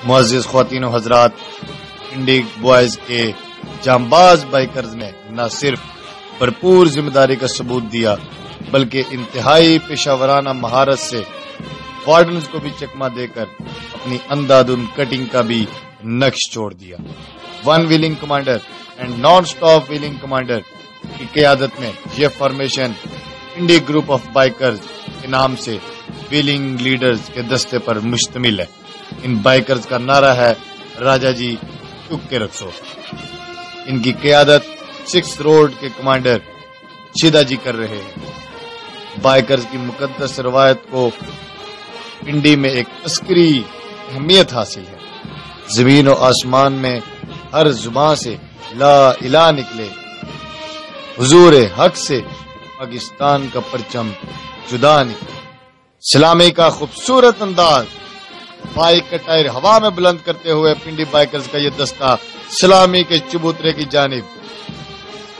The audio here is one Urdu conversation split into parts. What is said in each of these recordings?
معزز خواتین و حضرات، انڈی بوائز کے جانباز بائکرز نے نہ صرف بھرپور ذمہ داری کا ثبوت دیا بلکہ انتہائی پیشہ ورانہ مہارت سے وارڈنز کو بھی چکمہ دے کر اپنی اندھادھند کٹنگ کا بھی نقش چھوڑ دیا۔ One wheeling commander and non stop wheeling commander کی قیادت میں یہ formation indie group of bikers کے نام سے ویلنگ لیڈرز کے دستے پر مشتمل ہے۔ ان بائکرز کا نعرہ ہے راجا جی چک کے رکھو۔ ان کی قیادت 6 روڈ کے کمانڈر شیدا جی کر رہے ہیں۔ بائکرز کی مقدس روایت کو انڈی میں ایک عسکری اہمیت حاصل ہے۔ زمین و آسمان میں ہر زبان سے لا الہ نکلے، حضور حق سے پاکستان کا پرچم جدا نکلے۔ سلامی کا خوبصورت انداز، بائک کا ٹائر ہوا میں بلند کرتے ہوئے پنڈی بائکرز کا یہ دستہ سلامی کے چبوترے کی جانب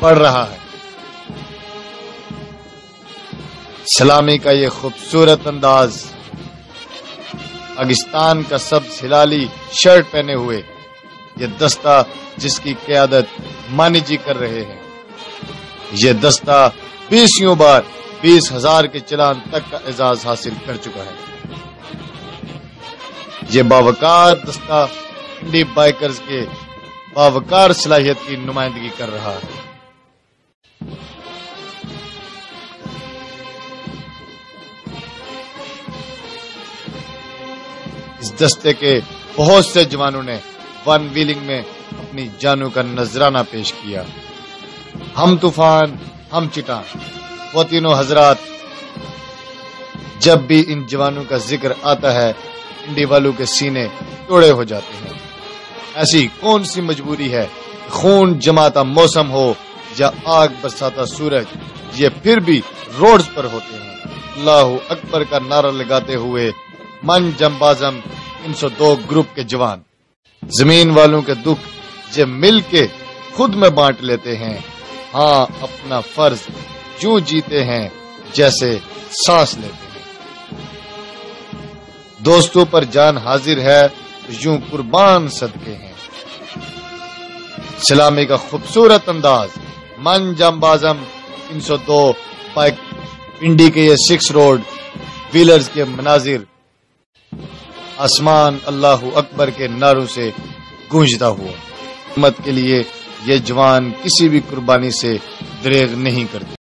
بڑھ رہا ہے۔ سلامی کا یہ خوبصورت انداز، پاکستان کا سبز ہلالی شرٹ پہنے ہوئے یہ دستہ جس کی قیادت مانی جی کر رہے ہیں، یہ دستہ 20 بار 20,000 کے چلان تک کا اعزاز حاصل کر چکا ہے۔ یہ باوقار دستہ انڈی بائکرز کے باوقار صلاحیت کی نمائندگی کر رہا ہے۔ اس دستے کے بہت سے جوانوں نے ون ویلنگ میں اپنی جانوں کا نذرانہ پیش کیا۔ ہم طوفان ہم چٹان، خواتین و حضرات، جب بھی ان جوانوں کا ذکر آتا ہے انڈی والوں کے سینے توڑے ہو جاتے ہیں۔ ایسی کون سی مجبوری ہے، خون جماتا موسم ہو یا آگ برساتا سورج، یہ پھر بھی روڈز پر ہوتے ہیں۔ اللہ اکبر کا نعرہ لگاتے ہوئے من جمبازم 302 گروپ کے جوان زمین والوں کے دکھ یہ مل کے خود میں بانٹ لیتے ہیں۔ ہاں، اپنا فرض یوں جیتے ہیں جیسے سانس لیتے ہیں۔ دوستوں پر جان حاضر ہے تو یوں قربان صدقے ہیں۔ سلامی کا خوبصورت انداز، من جمبازم 302 بائک پنڈی کے یہ 6 روڈ ویلرز کے مناظر آسمان اللہ اکبر کے نعروں سے گونجتا ہوا۔ امت کے لیے یہ جوان کسی بھی قربانی سے دریغ نہیں کرتے۔